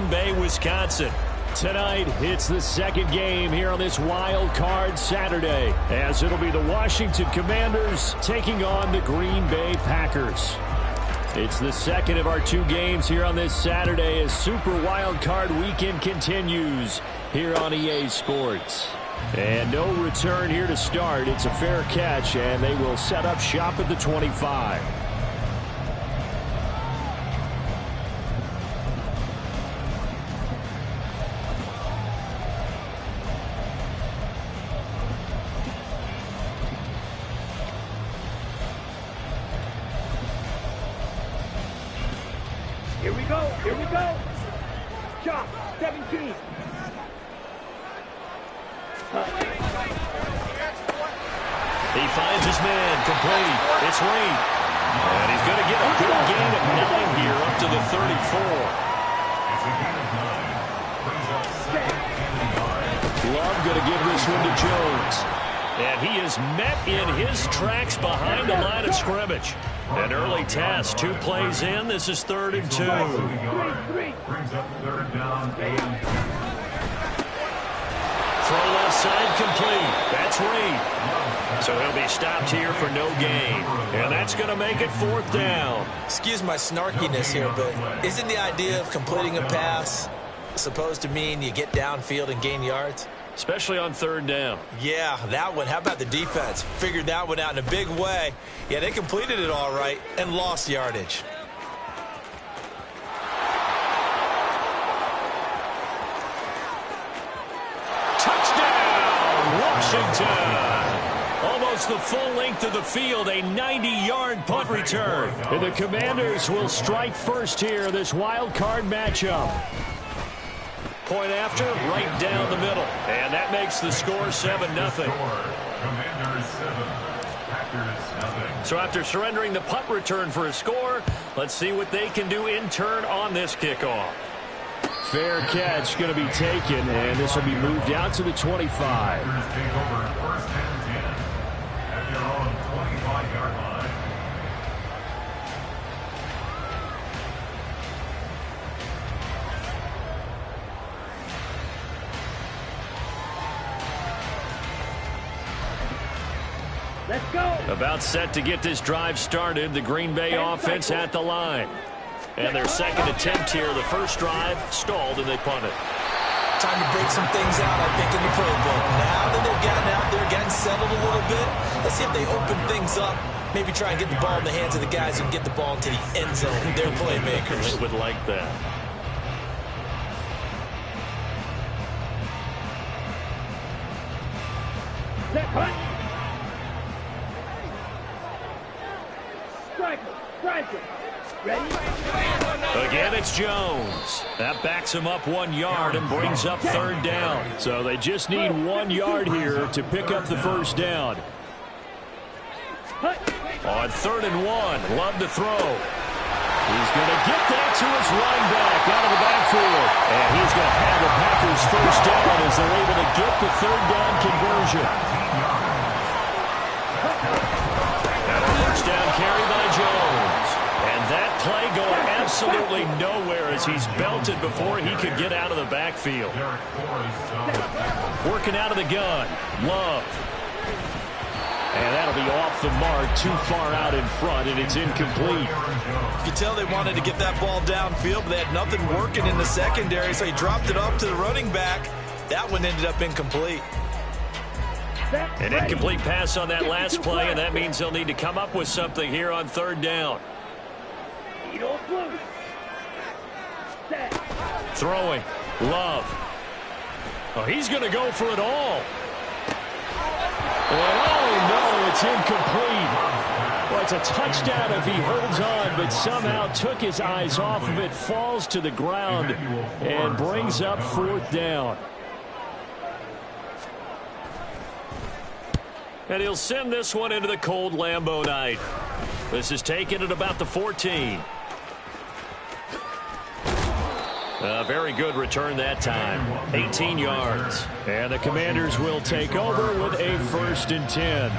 Green Bay, Wisconsin. Tonight, it's the second game here on this Wild Card Saturday, as it'll be the Washington Commanders taking on the Green Bay Packers. It's the second of our two games here on this Saturday as Super Wild Card Weekend continues here on EA Sports. And no return here to start. It's a fair catch, and they will set up shop at the 25. Here we go. Chop, 17. He finds his man, complete. It's Reed. And he's going to get a good gain of 9 here, up to the 34. Love going to give this one to Jones. And he is met in his tracks behind the line of scrimmage. An early test, 2 plays in. This is 3rd and 2. Brings up 3rd down and Throw left side complete. That's Reed. So he'll be stopped here for no gain. And that's going to make it 4th down. Excuse my snarkiness here, but isn't the idea of completing a pass supposed to mean you get downfield and gain yards? Especially on 3rd down. Yeah, that one. How about the defense? Figured that one out in a big way. Yeah, they completed it all right and lost yardage. Touchdown, Washington. Almost the full length of the field, a 90-yard punt return. And the Commanders will strike first here, this wild card matchup. Point after, right down the middle. And that makes the score 7-0. Commanders 7, Packers 0. So after surrendering the punt return for a score, let's see what they can do in turn on this kickoff. Fair catch going to be taken, and this will be moved out to the 25. Packers take over 1st and 10 at their own 25-yard line. Let's go. About set to get this drive started, the Green Bay offense at the line. And their second attempt here, the first drive, stalled and they punt it. Time to break some things out, I think, in the playbook. Now that they've gotten out there, getting settled a little bit, let's see if they open things up. Maybe try and get the ball in the hands of the guys who can get the ball into the end zone. They're playmakers. They would like that. Set punt. Striker. Ready? Again, it's Jones. That backs him up 1 yard and brings up 3rd down. So they just need 1 yard here to pick up the first down. On 3rd and 1, Love to throw. He's going to get that to his running back out of the backfield. And he's going to have the Packers first down as they're able to get the 3rd down conversion. And a first down carry by Jones. And that play going absolutely nowhere as he's belted before he could get out of the backfield. Working out of the gun, Love. And that'll be off the mark, too far out in front, and it's incomplete. You could tell they wanted to get that ball downfield, but they had nothing working in the secondary, so he dropped it off to the running back. That one ended up incomplete. An incomplete pass on that last play, and that means they'll need to come up with something here on 3rd down. Throwing. Love. Oh, he's going to go for it all. And oh, no, it's incomplete. Well, it's a touchdown if he holds on, but somehow took his eyes off of it, falls to the ground, and brings up 4th down. And he'll send this one into the cold Lambeau night. This is taken at about the 14. A very good return that time. 18 yards. And the Commanders will take over with a 1st and 10.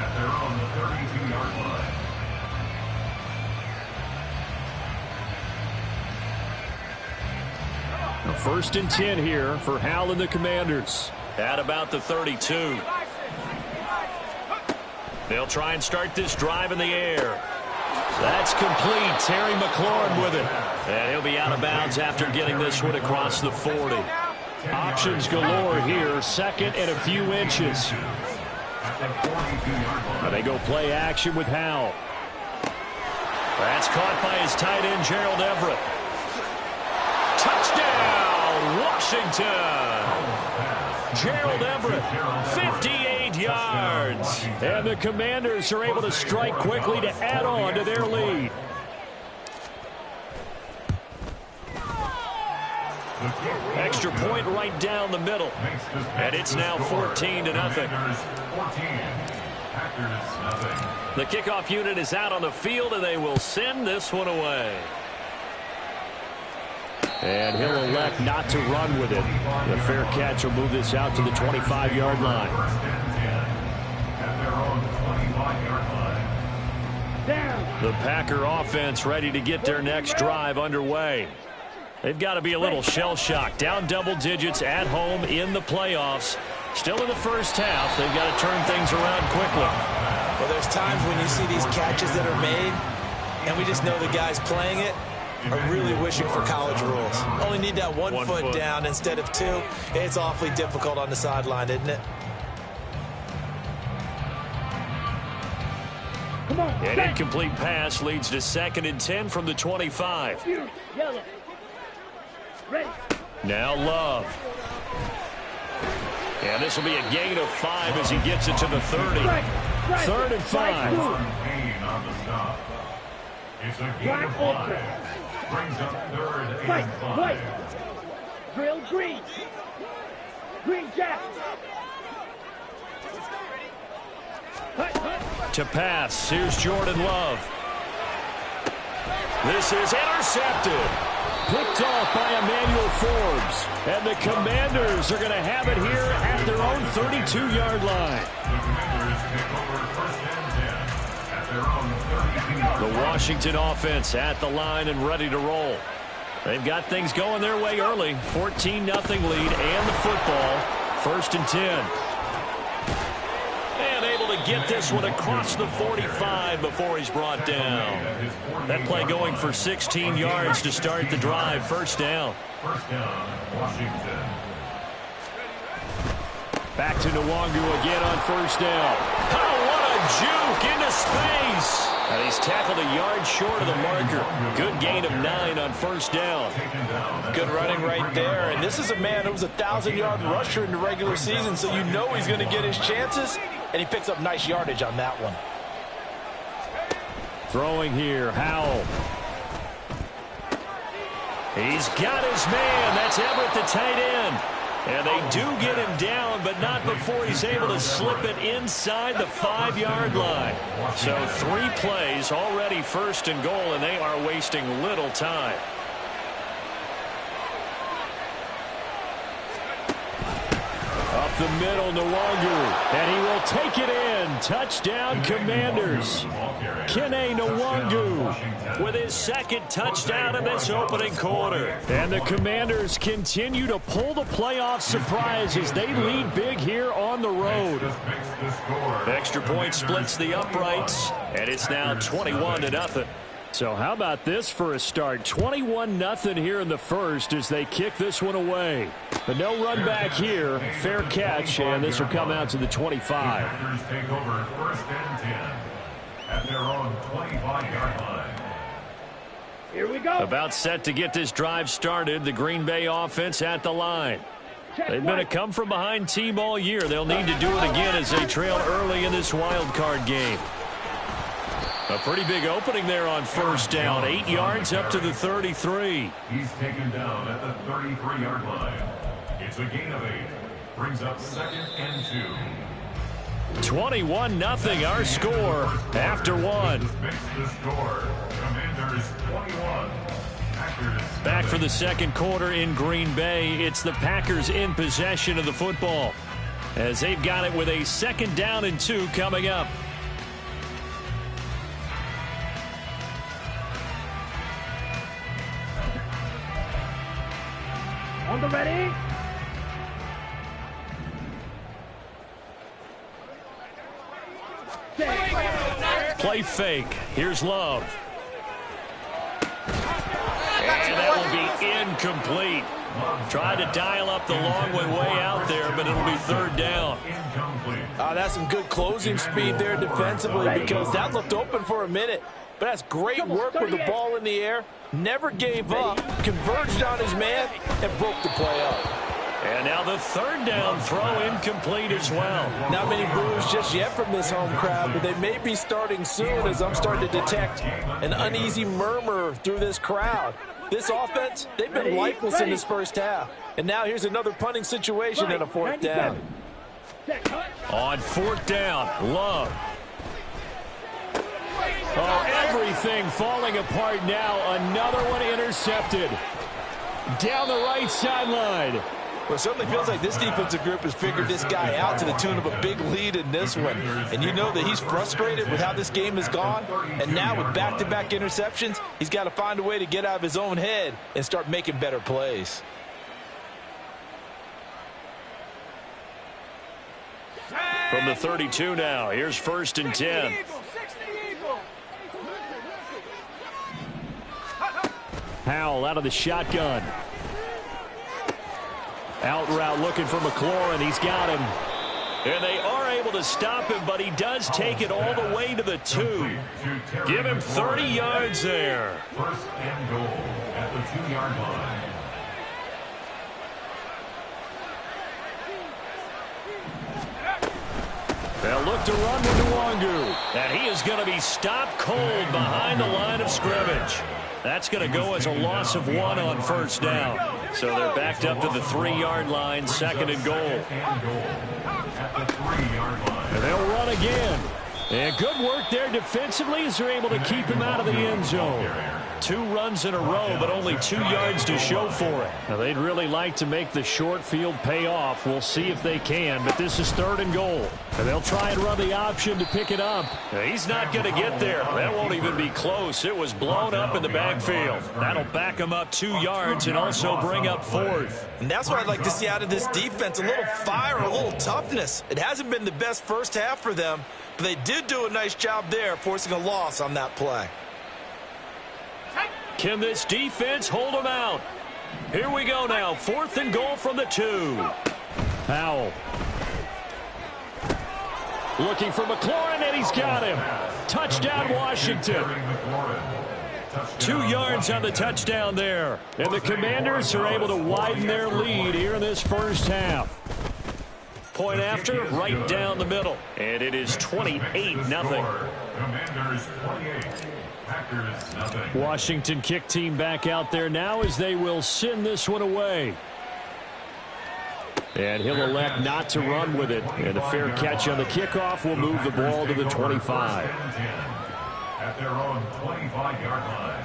A 1st and 10 here for Howell and the Commanders. At about the 32. They'll try and start this drive in the air. That's complete. Terry McLaurin with it. And he'll be out of bounds after getting this one across the 40. Options galore here. 2nd and a few inches. And they go play action with Howell. That's caught by his tight end, Gerald Everett. Touchdown, Washington. Gerald Everett, 58 yards. And the Commanders are able to strike quickly to add on to their lead. Extra point right down the middle. And it's now 14-0. The kickoff unit is out on the field, and they will send this one away. And he'll elect not to run with it. The fair catch will move this out to the 25-yard line. The Packer offense ready to get their next drive underway. They've got to be a little shell-shocked. Down double digits at home in the playoffs. Still in the first half. They've got to turn things around quickly. Well, there's times when you see these catches that are made, and we just know the guys playing it are really wishing for college rules. Only need that one foot down instead of 2. It's awfully difficult on the sideline, isn't it? An incomplete pass leads to 2nd and 10 from the 25. Yellow. Ready. Now Love. And this will be a gain of 5 as he gets it to the 30. 3rd and 5. It's a gain of 5. Brings up 3rd and 5. Drill green. Green jack. To pass. Here's Jordan Love. This is intercepted. Picked off by Emmanuel Forbes. And the Commanders are going to have it here at their own 32-yard line. The Commanders take over 1st and 10 at their own 32-yard line. The Washington offense at the line and ready to roll. They've got things going their way early. 14-0 lead and the football. 1st and 10. And able to get this one across the 45 before he's brought down. That play going for 16 yards to start the drive. 1st down. 1st down, Washington. Back to Nwangu again on 1st down. Oh, what a juke into space. And he's tackled a yard short of the marker. Good gain of 9 on 1st down. Good running right there. And this is a man who was a 1,000-yard rusher in the regular season, so you know he's going to get his chances. And he picks up nice yardage on that one. Throwing here, Howell. He's got his man. That's Everett, the tight end. And they do get him down, but not before he's able to slip it inside the 5-yard line. So 3 plays already 1st and goal, and they are wasting little time. Up the middle, Nwangu, and he will take it in. Touchdown, Commanders. Kene Nwangu with his 2nd touchdown in this opening quarter. And the Commanders continue to pull the playoff surprise as they lead big here on the road. Extra point splits the uprights, and it's now 21-0. So how about this for a start? 21-0 here in the first as they kick this one away. But no run back here. Fair catch, and this will come out to the 25. Packers take over 1st and 10 at their own 25-yard line. Here we go. About set to get this drive started. The Green Bay offense at the line. They've been a come-from-behind team all year. They'll need to do it again as they trail early in this wild card game. A pretty big opening there on 1st down. 8 yards up to the 33. He's taken down at the 33-yard line. It's a gain of 8. Brings up 2nd and 2. 21-0 our score after 1. Makes the score. Commanders 21. Packers 7. Back for the 2nd quarter in Green Bay. It's the Packers in possession of the football as they've got it with a 2nd down and 2 coming up. On the ready. Play fake. Here's Love. And that will be incomplete. Tried to dial up the long way out there, but it'll be third down. That's some good closing speed there defensively because that looked open for a minute. But that's great work with the ball in the air. Never gave up, converged on his man, and broke the play up. And now the third down throw incomplete as well. Not many boos just yet from this home crowd, but they may be starting soon as I'm starting to detect an uneasy murmur through this crowd. This offense, they've been lifeless in this first half. And now here's another punting situation and a fourth down. On fourth down, Love. Oh, everything falling apart now. Another one intercepted. Down the right sideline. Well, it certainly feels like this defensive group has figured this guy out to the tune of a big lead in this one. And you know that he's frustrated with how this game has gone. And now with back-to-back interceptions, he's got to find a way to get out of his own head and start making better plays. From the 32 now, here's 1st and 10. Howell out of the shotgun. Out route looking for McLaurin. He's got him. And they are able to stop him, but he does take it all the way to the 2. Give him 30 yards there. 1st and goal at the 2-yard line. They'll look to run with Nwangu. And he is going to be stopped cold behind the line of scrimmage. That's going to go as a loss of 1 on 1st down. So they're backed up to the 3-yard line, 2nd and goal. At the 3-yard line. And they'll run again. And good work there defensively as they're able to keep him out of the end zone. 2 runs in a row, but only 2 yards to show for it. Now, they'd really like to make the short field pay off. We'll see if they can, but this is 3rd and goal. And they'll try and run the option to pick it up. Now, he's not going to get there. That won't even be close. It was blown up in the backfield. That'll back him up 2 yards and also bring up 4th. And that's what I'd like to see out of this defense, a little fire, a little toughness. It hasn't been the best first half for them, but they did do a nice job there, forcing a loss on that play. Can this defense hold them out? Here we go now. 4th and goal from the 2. Howell. Looking for McLaurin, and he's got him. Touchdown, Washington. 2 yards on the touchdown there. And the Commanders are able to widen their lead here in this first half. Point after, right down the middle. And it is 28-0. Commanders 28. Packers nothing. Washington kick team back out there now as they will send this one away. And he'll elect not to run with it. And a fair catch on the kickoff will move the ball to the 25. At their own 25-yard line.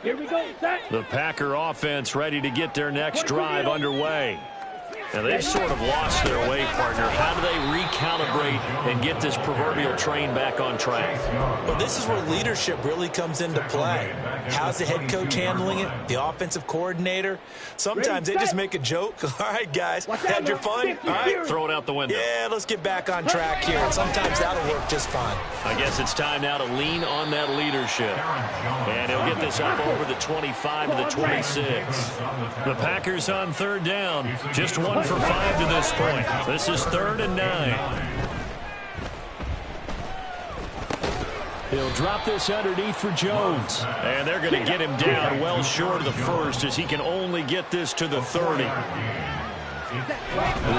Here we go, set. The Packer offense ready to get their next drive underway. Now, they've sort of lost their way, partner. How do they recalibrate and get this proverbial train back on track? Well, this is where leadership really comes into play. How's the head coach handling it? The offensive coordinator? Sometimes they just make a joke. All right, guys, had your fun? All right, throw it out the window. Yeah, let's get back on track here. And sometimes that'll work just fine. I guess it's time now to lean on that leadership. And he'll get this up over the 25 to the 26. The Packers on 3rd down. Just 1 for 5 to this point. This is 3rd and 9. He'll drop this underneath for Jones. And they're going to get him down well short of the 1st as he can only get this to the 30.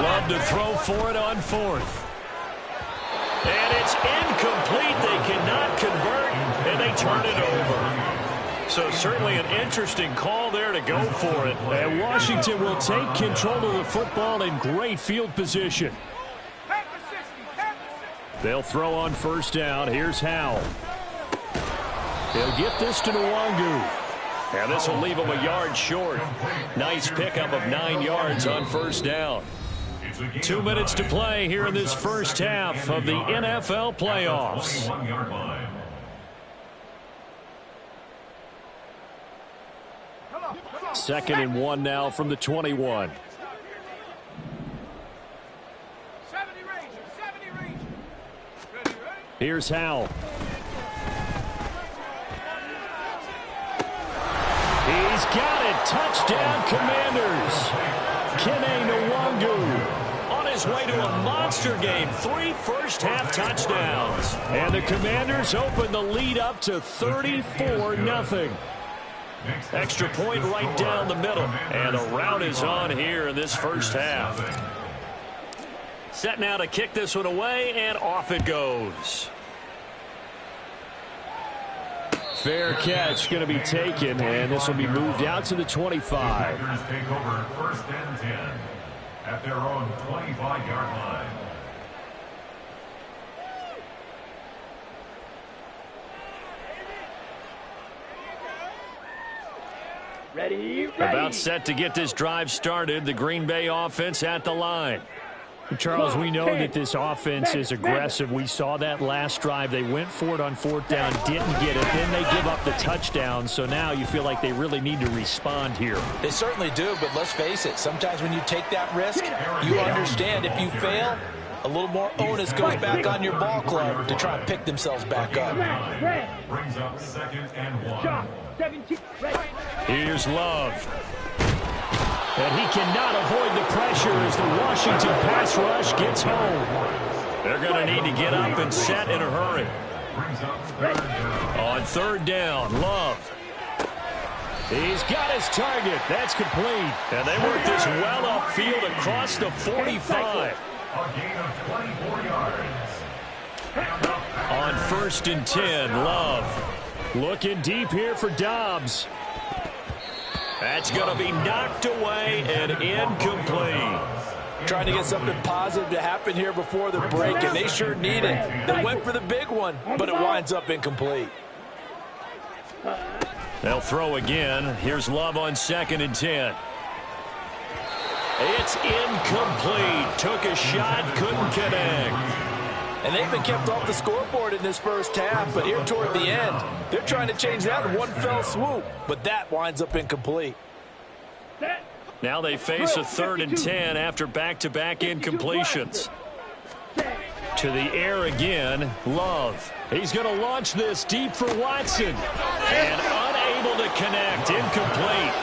Love to throw for it on 4th. And it's incomplete. They cannot convert, and they turn it over. So certainly an interesting call there to go for it. And Washington will take control of the football in great field position. They'll throw on 1st down. Here's Howell. He'll get this to Nwangu. And this will leave him a yard short. Nice pickup of 9 yards on 1st down. 2 minutes to play here in this first half of the NFL playoffs. 2nd and 1 now from the 21. Here's Howell. He's got it. Touchdown, Commanders. Kene Nwangu on his way to a monster game. 3 first-half touchdowns. And the Commanders open the lead up to 34-0. Extra point right down the middle. And a rout is on here in this first half. Set now to kick this one away, and off it goes. Fair catch going to be taken, and this will be moved out to the 25. Packers take over 1st and 10 at their own 25-yard line. Ready. About set to get this drive started. The Green Bay offense at the line. Charles, we know that this offense is aggressive. We saw that last drive. They went for it on 4th down, didn't get it. Then they give up the touchdown. So now you feel like they really need to respond here. They certainly do, but let's face it. Sometimes when you take that risk, you understand if you fail, a little more onus goes back on your ball club to try and pick themselves back up. Brings up 2nd and 1. Here's Love. And he cannot avoid the pressure as the Washington pass rush gets home. They're going to need to get up and set in a hurry. On 3rd down, Love. He's got his target. That's complete. And they work this well upfield across the 45. A gain of 24 yards. On 1st and 10, Love. Looking deep here for Dobbs. That's going to be knocked away and incomplete. Trying to get something positive to happen here before the break, and they sure need it. They went for the big one, but it winds up incomplete. They'll throw again. Here's Love on 2nd and 10. It's incomplete. Took a shot, couldn't connect. And they've been kept off the scoreboard in this first half, but here toward the end, they're trying to change that in one fell swoop, but that winds up incomplete. Now they face a 3rd and 10 after back-to-back incompletions. To the air again, Love. He's going to launch this deep for Watson. And unable to connect, incomplete.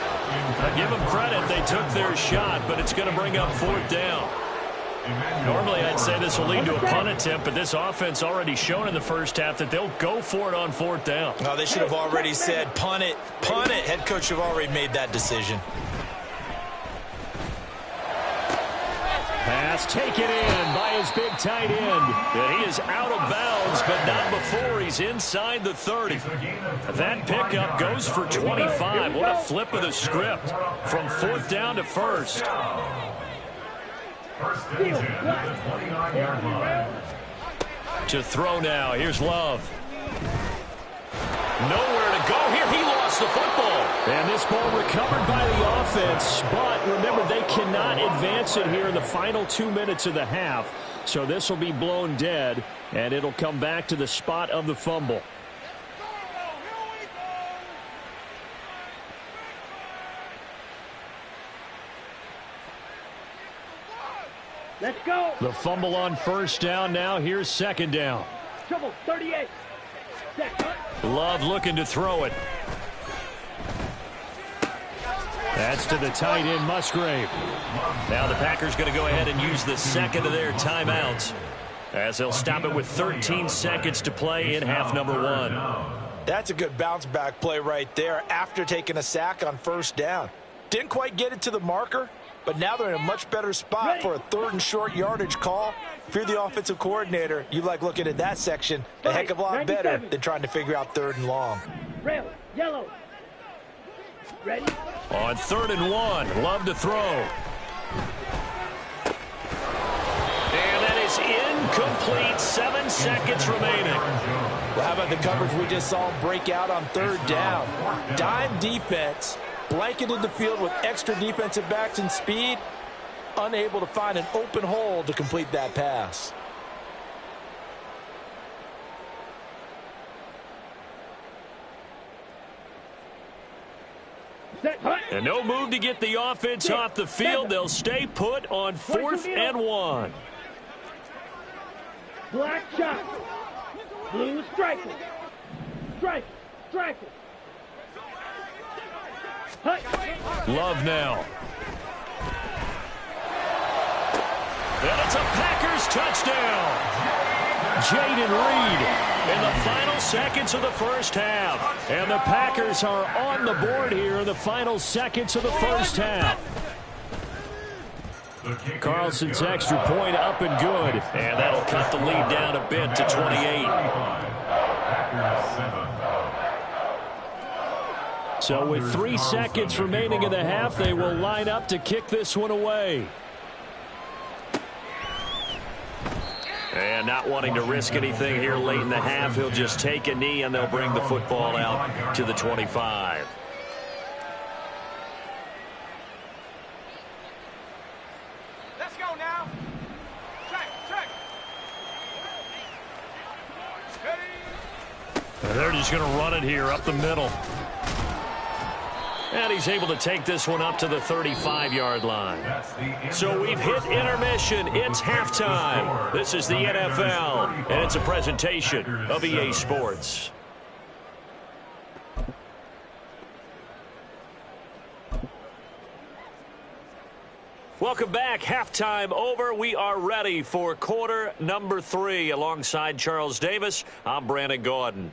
I give them credit, they took their shot, but it's going to bring up 4th down. Normally, I'd say this will lead to a punt attempt, but this offense already shown in the first half that they'll go for it on 4th down. No, they should have already said, punt it, punt it. Head coach have already made that decision. Pass taken in by his big tight end. And he is out of bounds, but not before he's inside the 30. That pickup goes for 25. What a flip of the script from 4th down to 1st. 1st and 10 at the 29-yard line. To throw now. Here's Love. Nowhere to go here. He lost the football. And this ball recovered by the offense. But remember, they cannot advance it here in the final 2 minutes of the half. So this will be blown dead, and it'll come back to the spot of the fumble. Let's go. The fumble on 1st down now. Here's 2nd down. Trouble, 38. Love looking to throw it. That's to the tight end, Musgrave. Now the Packers going to go ahead and use the 2nd of their timeouts, as they'll stop it with 13 seconds to play in half number 1. That's a good bounce back play right there after taking a sack on 1st down. Didn't quite get it to the marker, but now they're in a much better spot for a 3rd and short yardage call. If you're the offensive coordinator, you like looking at that section a heck of a lot better than trying to figure out 3rd and long. Rail, yellow. Ready? On 3rd and 1, Love to throw. And that is incomplete. 7 seconds remaining. Well, how about the coverage we just saw break out on 3rd down? Dime defense, blanketed the field with extra defensive backs and speed, unable to find an open hole to complete that pass. Set. Hut. And no move to get the offense off the field. They'll stay put on 4th and 1. Black shot. Blue striker. Striker. Striker. Hut. Love now. And it's a Packers touchdown. Jayden Reed in the final seconds of the first half. And the Packers are on the board here in the final seconds of the first half. Carlson's extra point up and good. And that'll cut the lead down a bit to 28. So with 3 seconds remaining in the half, they will line up to kick this one away. And not wanting to risk anything here late in the half, he'll just take a knee and they'll bring the football out to the 25. Let's go now. Check. And they're just going to run it here up the middle. And he's able to take this one up to the 35-yard line. So we've hit intermission. It's halftime. This is the NFL, and it's a presentation of EA Sports. Welcome back. Halftime over. We are ready for quarter number 3. Alongside Charles Davis, I'm Brandon Gaudin.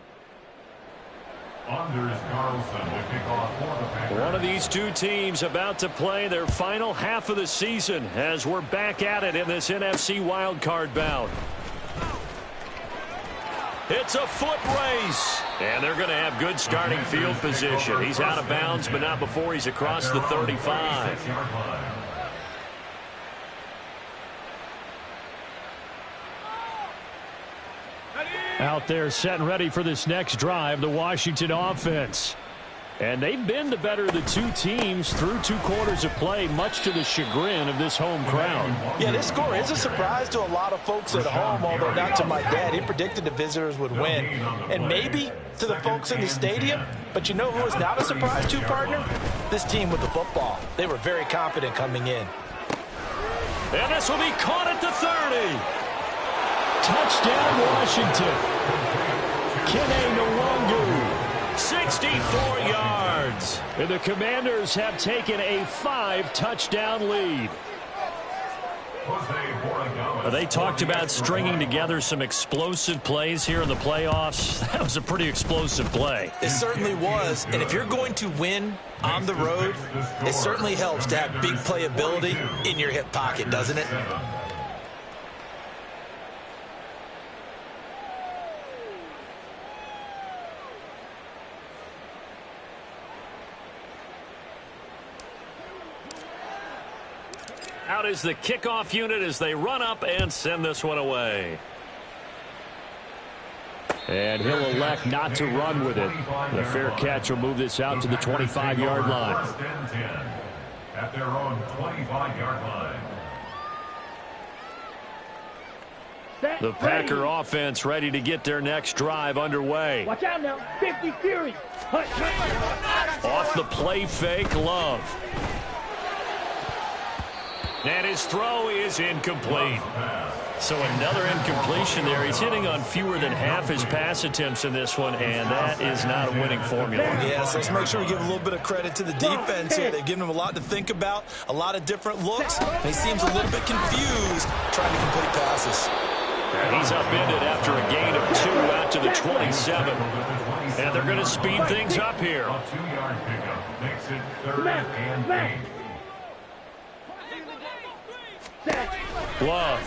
Anders Carlson to kick off for the Packers. One of these two teams about to play their final half of the season as we're back at it in this NFC wildcard bout. It's a foot race, and they're going to have good starting field position. He's out of bounds, but not before he's across the 35. Out there set and ready for this next drive, the Washington offense. And they've been the better of the two teams through 2 quarters of play, much to the chagrin of this home crowd. Yeah, this score is a surprise to a lot of folks at home, although not to my dad. He predicted the visitors would win. And maybe to the folks in the stadium. But you know who is not a surprise to, partner? This team with the football. They were very confident coming in. And this will be caught at the 30. Touchdown, Washington. Kene Nwangwu, 64 yards. And the Commanders have taken a 5-touchdown lead. They talked about stringing together some explosive plays here in the playoffs. That was a pretty explosive play. It certainly was. And if you're going to win on the road, it certainly helps to have big playability in your hip pocket, doesn't it? Out is the kickoff unit as they run up and send this one away. And he'll elect not to run with it. The fair catch will move this out to the 25-yard line. At their own 25-yard line. The Packer offense ready to get their next drive underway. Watch out now. 50 Fury. Off the play fake, Love. And his throw is incomplete. So another incompletion there. He's hitting on fewer than half his pass attempts in this one, and that is not a winning formula. Yeah, so let's make sure we give a little bit of credit to the defense here. They've given him a lot to think about, a lot of different looks. And he seems a little bit confused trying to complete passes. And he's upended after a gain of 2 out to the 27. And they're going to speed things up here. A 2-yard pickup makes it 3rd and 8. Love.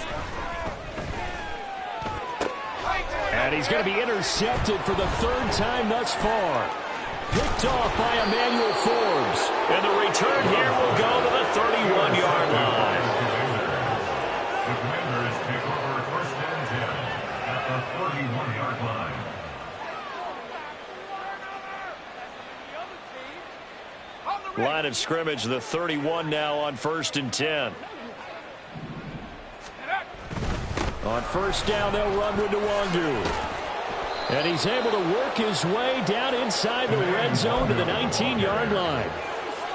And he's going to be intercepted for the 3rd time thus far. Picked off by Emmanuel Forbes. And the return here will go to the 31-yard line. The Commanders take over 1st and 10 at the 31-yard line. Line of scrimmage, the 31 now on 1st and 10. On 1st down, they'll run with Nwangwu. And he's able to work his way down inside the red zone to the 19-yard line.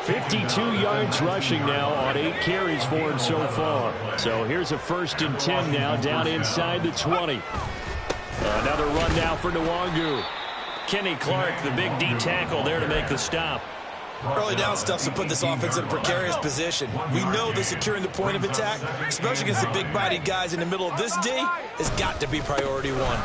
52 yards rushing now on 8 carries for him so far. So here's a 1st and 10 now down inside the 20. Another run now for Nwangu. Kenny Clark, the big D tackle there to make the stop. Early down stuff to put this offense in a precarious position. We know that securing the point of attack, especially against the big-bodied guys in the middle of this D, has got to be priority one.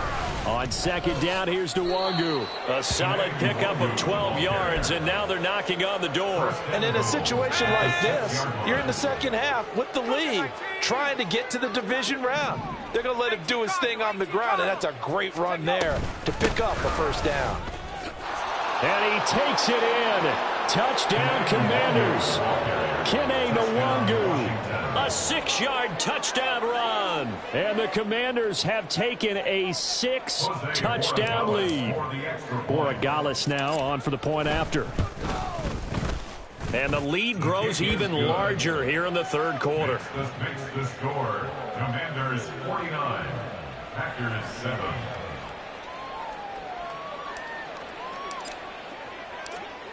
On 2nd down, here's Nwangu. A solid pickup of 12 yards, and now they're knocking on the door. And in a situation like this, you're in the second half with the lead, trying to get to the division round. They're going to let him do his thing on the ground, and that's a great run there to pick up a 1st down. And he takes it in. Touchdown, Commanders. Kene Nwangu. A 6-yard touchdown run. And the Commanders have taken a 6-touchdown lead. Borregales now on for the point after. And the lead grows even larger here in the 3rd quarter. This makes the score. Commanders 49, Packers 7.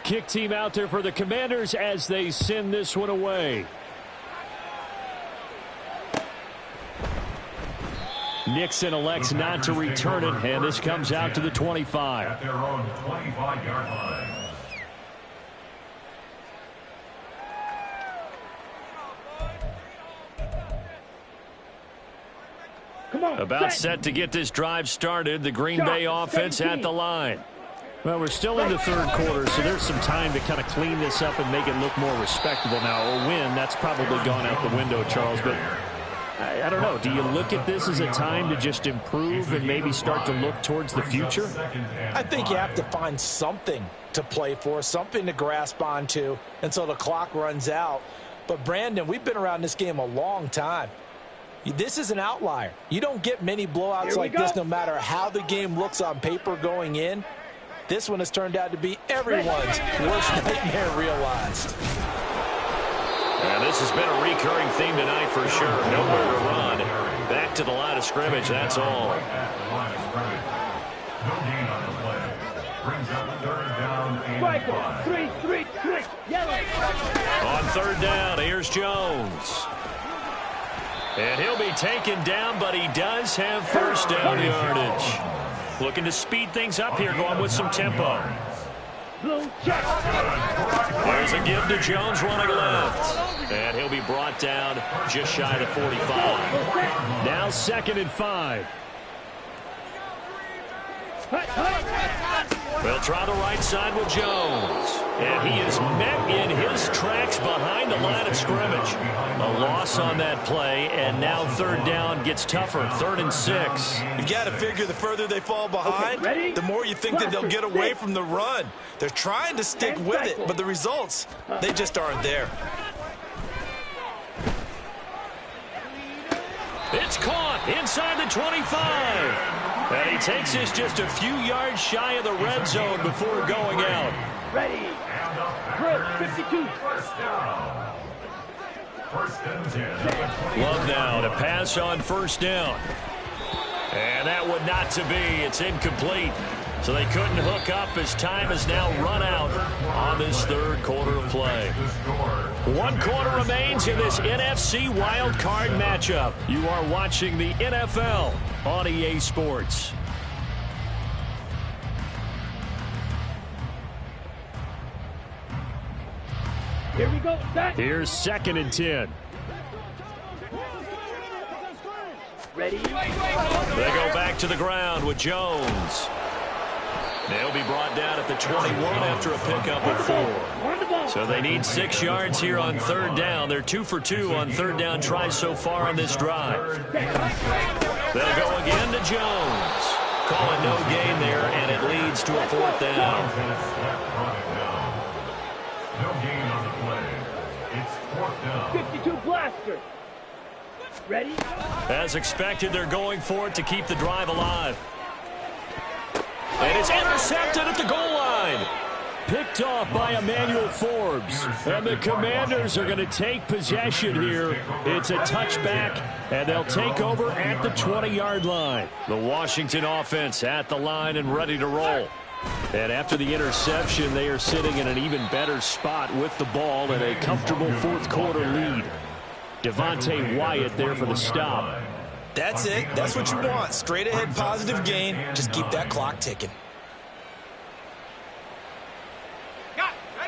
Kick team out there for the Commanders as they send this one away. Nixon elects not to return it, and this comes out to the 25. At their own 25-yard line. Come on, About set to get this drive started. The Green Bay offense at the line. Well, we're still in the 3rd quarter, so there's some time to kind of clean this up and make it look more respectable now. A win, that's probably gone out the window, Charles. But I don't know. Do you look at this as a time to just improve and maybe start to look towards the future? I think you have to find something to play for, something to grasp onto until the clock runs out. But, Brandon, we've been around this game a long time. This is an outlier. You don't get many blowouts like this no matter how the game looks on paper going in. This one has turned out to be everyone's worst nightmare realized. And this has been a recurring theme tonight for sure. Nowhere to run. Back to the line of scrimmage, that's all. No gain on the play. Brings up 3rd down and 5. 3, yellow. On 3rd down, here's Jones. And he'll be taken down, but he does have 1st down yardage. Looking to speed things up here, going with some tempo. There's a give to Jones running left. And he'll be brought down just shy of the 45. Now 2nd and 5. They'll try the right side with Jones. And he is met in his tracks behind the line of scrimmage. A loss on that play, and now 3rd down gets tougher. 3rd and 6. You've got to figure the further they fall behind, the more you think that they'll get away from the run. They're trying to stick with it, but the results, they just aren't there. It's caught inside the 25. And he takes this just a few yards shy of the red zone before going out. Ready. Chris, 52. 1st and 10. Love now to pass on 1st down. And that would not to be. It's incomplete. So they couldn't hook up as time has now run out on this 3rd quarter of play. 1 quarter remains in this NFC Wild Card matchup. You are watching the NFL on EA Sports. Here we go. Here's 2nd and 10. Ready. They go back to the ground with Jones. They'll be brought down at the 21 after a pickup of 4. So they need 6 yards here on 3rd down. They're 2 for 2 on 3rd down tries so far on this drive. They'll go again to Jones. Call it no gain there, and it leads to a 4th down. No gain on the play. It's 4th down. 52 blaster. Ready? As expected, they're going for it to keep the drive alive. And it's intercepted at the goal line. Picked off by Emmanuel Forbes. And the Commanders are going to take possession here. It's a touchback, and they'll take over at the 20-yard line. The Washington offense at the line and ready to roll. And after the interception, they are sitting in an even better spot with the ball and a comfortable fourth-quarter lead. Devontae Wyatt there for the stop. That's it. That's what you want. Straight ahead positive gain. Just keep that clock ticking.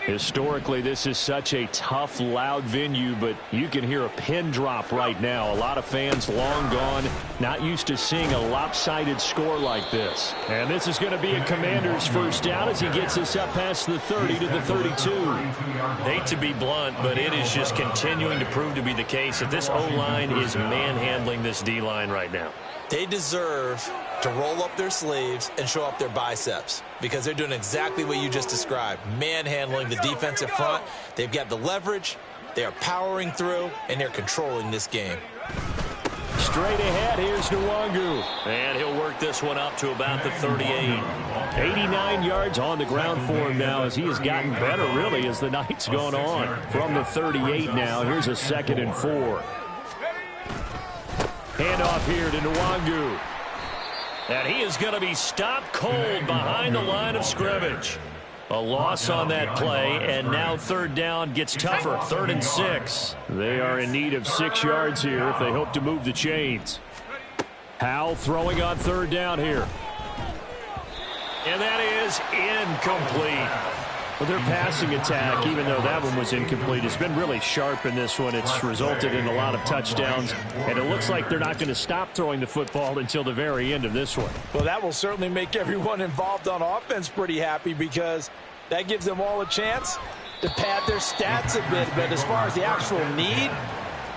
Historically, this is such a tough, loud venue, but you can hear a pin drop right now. A lot of fans long gone, not used to seeing a lopsided score like this. And this is going to be a Commander's first down as he gets us up past the 30 to the 32. Hate to be blunt, but it is just continuing to prove to be the case that this O-line is manhandling this D-line right now. They deserve to roll up their sleeves and show up their biceps because they're doing exactly what you just described, manhandling the defensive front. They've got the leverage, they are powering through, and they're controlling this game. Straight ahead, here's Nwangu. And he'll work this one up to about the 38. 89 yards on the ground for him now as he has gotten better, really, as the night's gone on. From the 38 now, here's a 2nd and 4. Handoff here to Nwangu. And he is going to be stopped cold behind the line of scrimmage. A loss on that play, and now 3rd down gets tougher. 3rd and 6. They are in need of 6 yards here if they hope to move the chains. Howell throwing on 3rd down here. And that is incomplete. Well, their passing attack, even though that one was incomplete, has been really sharp in this one. It's resulted in a lot of touchdowns, and it looks like they're not going to stop throwing the football until the very end of this one. Well, that will certainly make everyone involved on offense pretty happy because that gives them all a chance to pad their stats a bit. But as far as the actual need,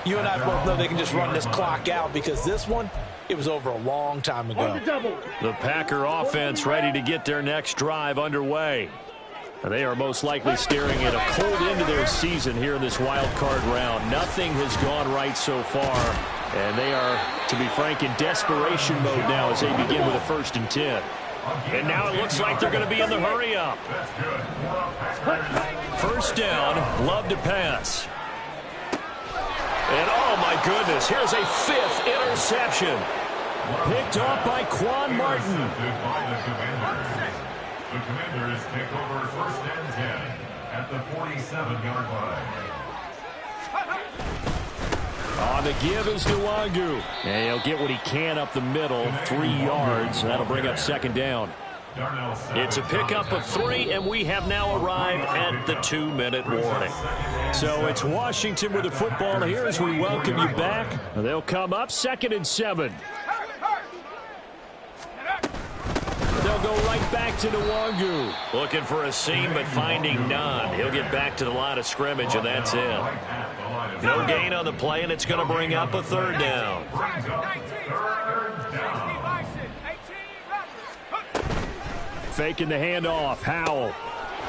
you and I both know they can just run this clock out because this one, it was over a long time ago. The Packer offense ready to get their next drive underway. They are most likely staring at a cold end to their season here in this wild card round. Nothing has gone right so far, and they are, to be frank, in desperation mode now as they begin with a 1st and 10. And now it looks like they're going to be in the hurry-up. 1st down, Love to pass. And oh my goodness, here's a 5th interception. Picked off by Quan Martin. The Commanders take over 1st and 10 at the 47-yard line. On the give is Nwangu. And he'll get what he can up the middle, 3 yards. That'll bring up 2nd down. It's a pickup of 3, and we have now arrived at the 2-minute warning. So it's Washington with the football here as we welcome you back. They'll come up 2nd and 7. They'll go right back to Nwangu. Looking for a seam, but finding none. He'll get back to the line of scrimmage, and that's it. No gain on the play, and it's going to bring up a 3rd down. Faking the handoff. Howell.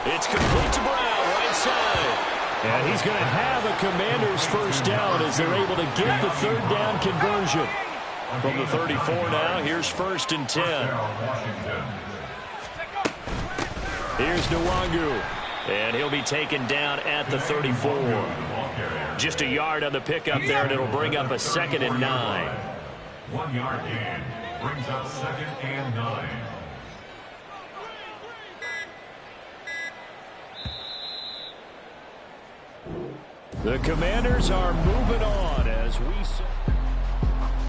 It's complete to Brown, right side. And he's going to have a Commander's 1st down as they're able to get the 3rd down conversion. From the 34 now, here's 1st and 10. Here's Nwangu. And he'll be taken down at the 34. Just a yard on the pickup there, and it'll bring up a 2nd and 9. 1 yard gain brings up 2nd and 9. The Commanders are moving on as we...